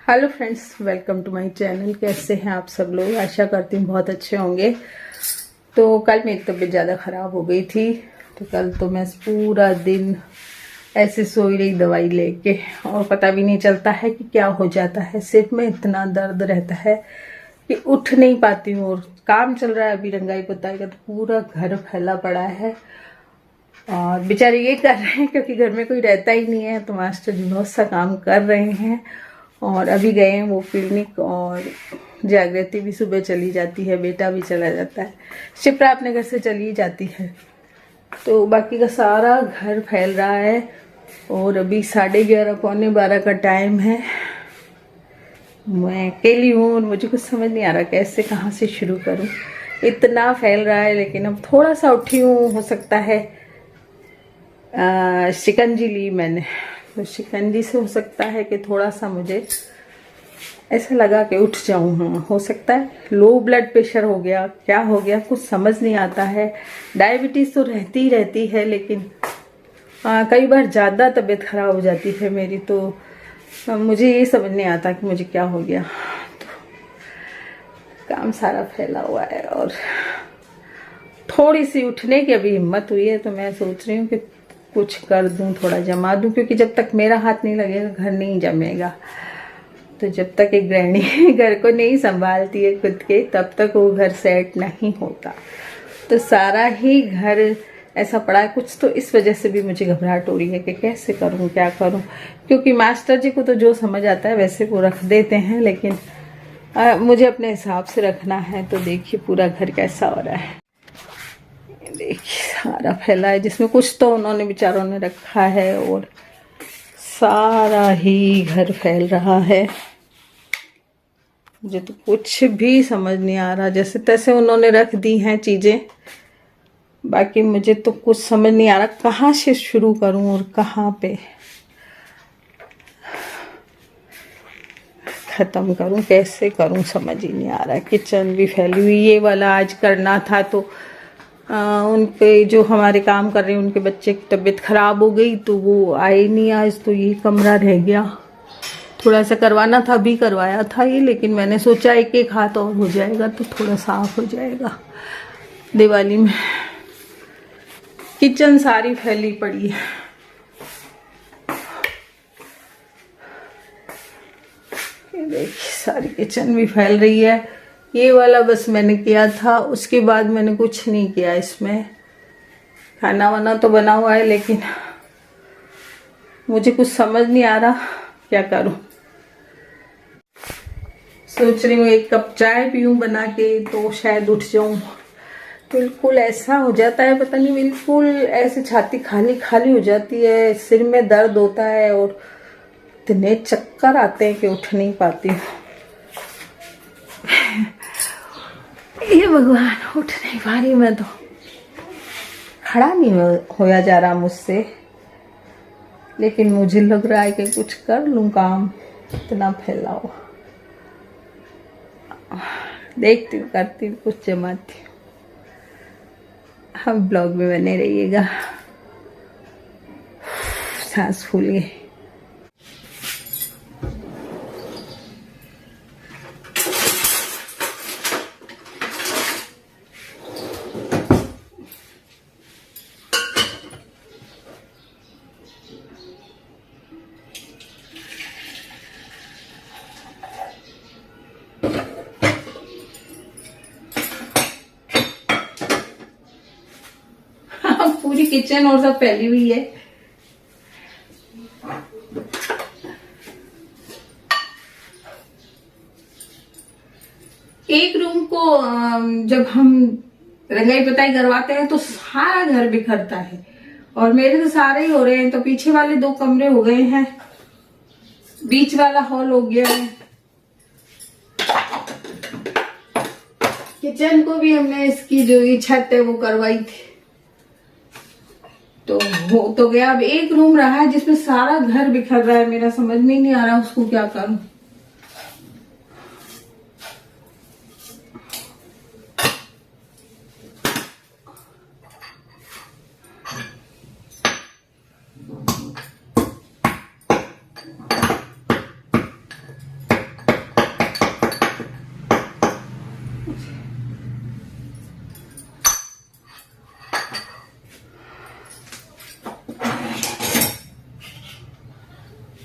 Hello friends, welcome to my channel. कैसे हैं आप सब लोग? आशा करती हूँ बहुत अच्छे होंगे। तो कल मेरी तबीयत ज़्यादा ख़राब हो गई थी, तो कल तो मैं पूरा दिन ऐसे सोई रही दवाई लेके, और पता भी नहीं चलता है कि क्या हो जाता है। सिर में इतना दर्द रहता है कि उठ नहीं पाती हूँ। और काम चल रहा है अभी रंगाई पुताई का, तो पूरा घर फैला पड़ा है। और बेचारे ये कर रहे हैं क्योंकि घर में कोई रहता ही नहीं है, तो मास्टर जी बहुत सा काम कर रहे हैं। और अभी गए हैं वो क्लिनिक, और जागृति भी सुबह चली जाती है, बेटा भी चला जाता है, शिप्रा अपने घर से चली जाती है। तो बाकी का सारा घर फैल रहा है। और अभी 11:30 पौने 12 का टाइम है। मैं अकेली हूँ और मुझे कुछ समझ नहीं आ रहा कैसे कहाँ से शुरू करूँ। इतना फैल रहा है, लेकिन अब थोड़ा सा उठी हूँ। हो सकता है शिकंजी ली मैंने, तो शिकंजी से हो सकता है कि थोड़ा सा मुझे ऐसा लगा कि उठ जाऊं। हाँ, हो सकता है लो ब्लड प्रेशर हो गया, क्या हो गया कुछ समझ नहीं आता है। डायबिटीज तो रहती ही रहती है, लेकिन कई बार ज़्यादा तबीयत खराब हो जाती है मेरी, तो मुझे ये समझ नहीं आता कि मुझे क्या हो गया। तो काम सारा फैला हुआ है और थोड़ी सी उठने की अभी हिम्मत हुई है, तो मैं सोच रही हूँ कि कुछ कर दूं, थोड़ा जमा दूं, क्योंकि जब तक मेरा हाथ नहीं लगेगा घर नहीं जमेगा। तो जब तक एक गृहिणी घर को नहीं संभालती है खुद के, तब तक वो घर सेट नहीं होता। तो सारा ही घर ऐसा पड़ा है। कुछ तो इस वजह से भी मुझे घबराहट हो रही है कि कैसे करूं, क्या करूं, क्योंकि मास्टर जी को तो जो समझ आता है वैसे वो रख देते हैं, लेकिन मुझे अपने हिसाब से रखना है। तो देखिए पूरा घर कैसा हो रहा है, देखिए सारा फैला है, जिसमें कुछ तो उन्होंने बेचारों ने रखा है, और सारा ही घर फैल रहा है। मुझे तो कुछ भी समझ नहीं आ रहा, जैसे तैसे उन्होंने रख दी हैं चीजें। बाकी मुझे तो कुछ समझ नहीं आ रहा कहाँ से शुरू करूं और कहाँ पे खत्म करूं, कैसे करूं समझ ही नहीं आ रहा। किचन भी फैली हुई, ये वाला आज करना था, तो उनके जो हमारे काम कर रहे हैं उनके बच्चे की तबीयत खराब हो गई, तो वो आए नहीं आज, तो ये कमरा रह गया। थोड़ा सा करवाना था, अभी करवाया था ये, लेकिन मैंने सोचा एक एक हाथ और हो जाएगा तो थोड़ा साफ हो जाएगा दिवाली में। किचन सारी फैली पड़ी है, ये देखिए सारी किचन भी फैल रही है। ये वाला बस मैंने किया था, उसके बाद मैंने कुछ नहीं किया इसमें। खाना वाना तो बना हुआ है, लेकिन मुझे कुछ समझ नहीं आ रहा क्या करूं। सोच रही हूँ एक कप चाय पीऊं बना के, तो शायद उठ जाऊं। बिल्कुल ऐसा हो जाता है, पता नहीं, बिल्कुल ऐसे छाती खाली खाली हो जाती है, सिर में दर्द होता है और इतने चक्कर आते हैं कि उठ नहीं पाती हूँ। ये भगवान, उठ नहीं पा रही मैं तो, खड़ा नहीं होया जा रहा मुझसे, लेकिन मुझे लग रहा है कि कुछ कर लूं काम, इतना फैला हुआ। देखती हूँ, करती हूँ, कुछ जमाती हूँ। हम ब्लॉग में बने रहिएगा। सांस फूल गई। पूरी किचन और सब फैली हुई है। एक रूम को जब हम रंगाई पुताई करवाते हैं तो सारा घर बिखरता है, और मेरे तो सारे ही हो रहे हैं। तो पीछे वाले 2 कमरे हो गए हैं, बीच वाला हॉल हो गया है। किचन को भी हमने इसकी जो ये छत है वो करवाई थी, तो हो तो गया। अब एक रूम रहा है जिसमें सारा घर बिखर रहा है, मेरा समझ में ही नहीं आ रहा उसको क्या करूं।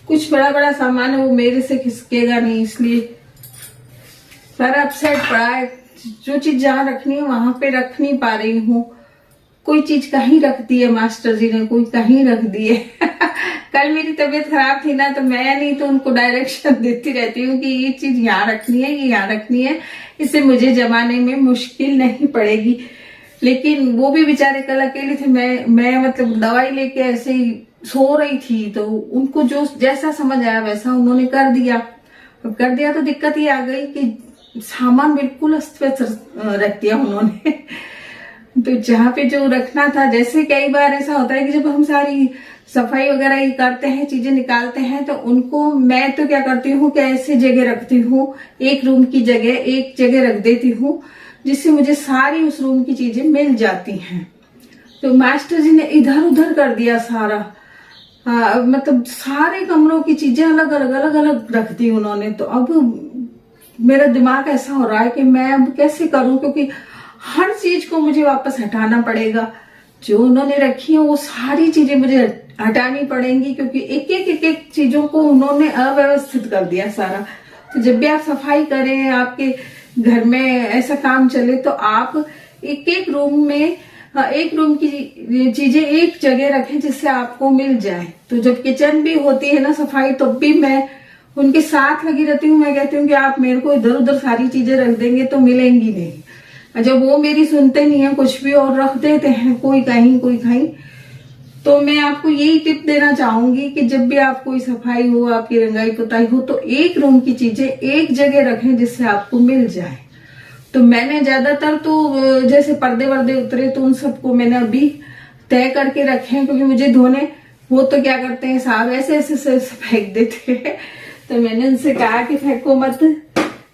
कुछ बड़ा बड़ा सामान है वो मेरे से खिसकेगा नहीं, इसलिए सारा अपसेट पड़ा है। जो चीज जहाँ रखनी है वहां पे रख नहीं पा रही हूँ। कोई चीज कहीं रख दी है मास्टर जी ने, कोई कहीं रख दी है। कल मेरी तबीयत खराब थी ना, तो मैं नहीं तो उनको डायरेक्शन देती रहती हूँ कि ये चीज यहाँ रखनी है, ये यहाँ रखनी है, इससे मुझे जमाने में मुश्किल नहीं पड़ेगी। लेकिन वो भी बेचारे कल अकेले थे। मैं मतलब दवाई लेके ऐसे ही सो रही थी, तो उनको जो जैसा समझ आया वैसा उन्होंने कर दिया। कर दिया तो दिक्कत ये आ गई कि सामान बिल्कुल अस्त व्यस्त रख दिया उन्होंने। तो जहाँ पे जो रखना था, जैसे कई बार ऐसा होता है कि जब हम सारी सफाई वगैरह ये करते हैं, चीजें निकालते हैं, तो उनको मैं तो क्या करती हूँ कि ऐसे जगह रखती हूँ, एक रूम की जगह एक जगह रख देती हूँ, जिससे मुझे सारी उस रूम की चीजें मिल जाती हैं। तो मास्टर जी ने इधर उधर कर दिया सारा। मतलब सारे कमरों की चीजें अलग अलग रख दी उन्होंने। तो अब मेरा दिमाग ऐसा हो रहा है कि मैं अब कैसे करूं, क्योंकि हर चीज को मुझे वापस हटाना पड़ेगा। जो उन्होंने रखी है वो सारी चीजें मुझे हटानी पड़ेंगी, क्योंकि एक एक चीजों को उन्होंने अव्यवस्थित कर दिया सारा। तो जब भी आप सफाई करें, आपके घर में ऐसा काम चले, तो आप एक रूम में एक रूम की चीजें एक जगह रखें जिससे आपको मिल जाए। तो जब किचन भी होती है ना सफाई, तब भी मैं उनके साथ लगी रहती हूँ। मैं कहती हूँ कि आप मेरे को इधर उधर सारी चीजें रख देंगे तो मिलेंगी नहीं। जब वो मेरी सुनते नहीं है, कुछ भी और रख देते हैं, कोई कहीं कोई कहीं। तो मैं आपको यही टिप देना चाहूंगी कि जब भी आप कोई सफाई हो, आपकी रंगाई पुताई हो, तो एक रूम की चीजें एक जगह रखें जिससे आपको मिल जाए। तो मैंने ज्यादातर तो जैसे पर्दे वर्दे उतरे तो उन सबको मैंने अभी तय करके रखे हैं, क्योंकि मुझे धोने, वो तो क्या करते हैं साहब ऐसे ऐसे फेंक देते हैं। तो मैंने उनसे कहा कि फेंको मत,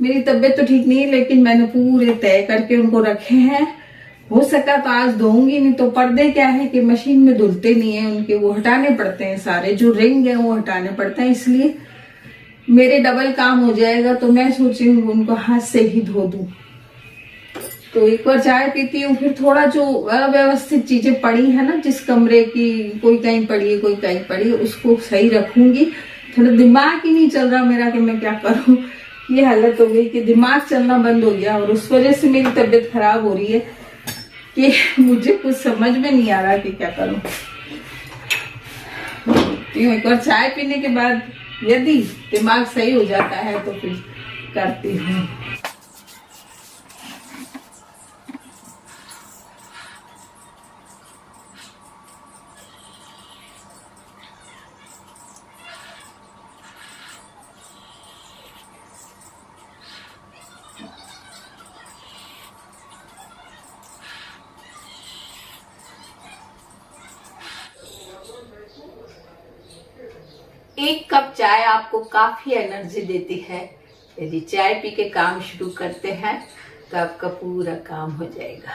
मेरी तबीयत तो ठीक नहीं है, लेकिन मैंने पूरे तय करके उनको रखे हैं। हो सका तो आज धोऊंगी, नहीं तो पर्दे क्या है कि मशीन में धुलते नहीं है उनके, वो हटाने पड़ते हैं सारे, जो रिंग है वो हटाने पड़ते हैं, इसलिए मेरे डबल काम हो जाएगा। तो मैं सोची हूँ उनको हाथ से ही धो दूं। तो एक बार चाय पीती हूँ, फिर थोड़ा जो अव्यवस्थित चीजें पड़ी है ना, जिस कमरे की, कोई कहीं पड़ी है कोई कहीं पड़ी है, उसको सही रखूंगी। थोड़ा दिमाग ही नहीं चल रहा मेरा कि मैं क्या करूं। ये हालत हो गई कि दिमाग चलना बंद हो गया, और उस वजह से मेरी तबीयत खराब हो रही है कि मुझे कुछ समझ में नहीं आ रहा कि क्या करूं। एक बार चाय पीने के बाद यदि दिमाग सही हो जाता है तो फिर करती हूँ। एक कप चाय आपको काफी एनर्जी देती है। यदि चाय पी के काम शुरू करते हैं तो आपका पूरा काम हो जाएगा।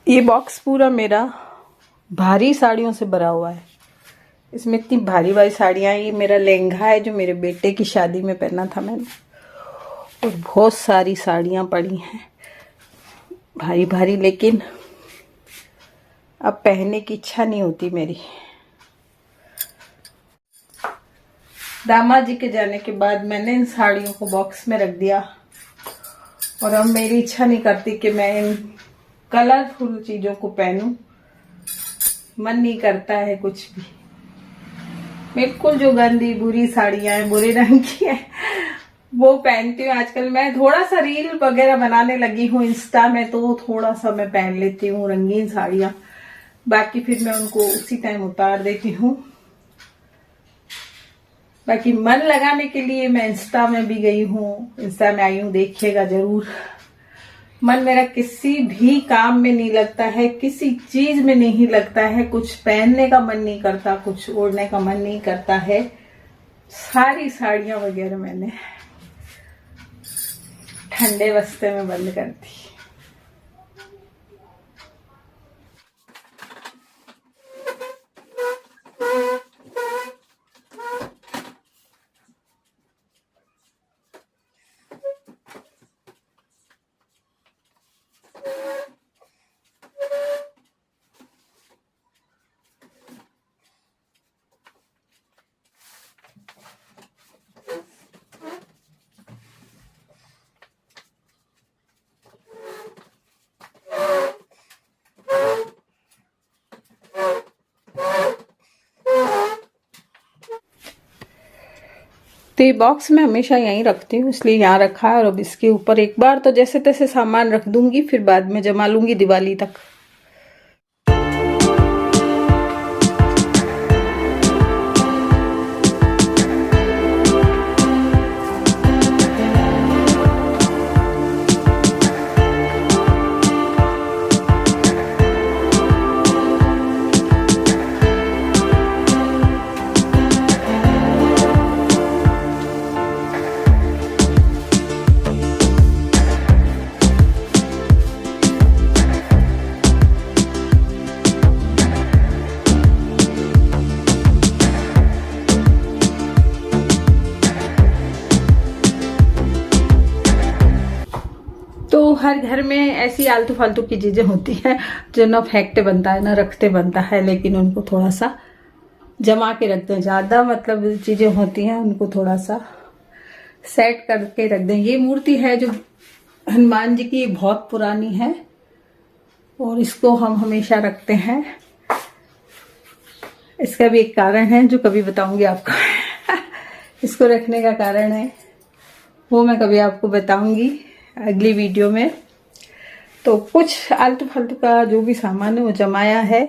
ये बॉक्स पूरा मेरा भारी साड़ियों से भरा हुआ है। इसमें इतनी भारी भारी साड़ियाँ, ये मेरा लहंगा है जो मेरे बेटे की शादी में पहना था मैंने, और बहुत सारी साड़ियाँ पड़ी हैं भारी भारी, लेकिन अब पहनने की इच्छा नहीं होती मेरी। दामाद जी के जाने के बाद मैंने इन साड़ियों को बॉक्स में रख दिया, और अब मेरी इच्छा नहीं करती कि मैं इन कलरफुल चीजों को पहनूं। मन नहीं करता है कुछ भी। बिल्कुल जो गंदी बुरी साड़ियां हैं, बुरे रंग की है, वो पहनती हूँ आजकल। मैं थोड़ा सा रील वगैरह बनाने लगी हूँ इंस्टा में, तो थोड़ा सा मैं पहन लेती हूँ रंगीन साड़ियां, बाकी फिर मैं उनको उसी टाइम उतार देती हूँ। बाकी मन लगाने के लिए मैं इंस्टा में भी गई हूँ, इंस्टा में आई हूँ, देखिएगा जरूर। मन मेरा किसी भी काम में नहीं लगता है, किसी चीज में नहीं लगता है, कुछ पहनने का मन नहीं करता, कुछ ओढ़ने का मन नहीं करता है। सारी साड़ियां वगैरह मैंने ठंडे बस्ते में बंद कर दी। तो ये बॉक्स मैं हमेशा यहीं रखती हूँ, इसलिए यहाँ रखा है। और अब इसके ऊपर एक बार तो जैसे तैसे सामान रख दूंगी, फिर बाद में जमा लूंगी दिवाली तक। तो हर घर में ऐसी आलतू फालतू की चीजें होती हैं जो ना फेंकते बनता है ना रखते बनता है, लेकिन उनको थोड़ा सा जमा के रखते हैं। ज्यादा मतलब चीजें होती हैं उनको थोड़ा सा सेट करके रख दें। ये मूर्ति है जो हनुमान जी की, बहुत पुरानी है और इसको हम हमेशा रखते हैं। इसका भी एक कारण है जो कभी बताऊंगी आपको। इसको रखने का कारण है वो मैं कभी आपको बताऊंगी अगली वीडियो में। तो कुछ आलतू फालतू का जो भी सामान है वो जमाया है।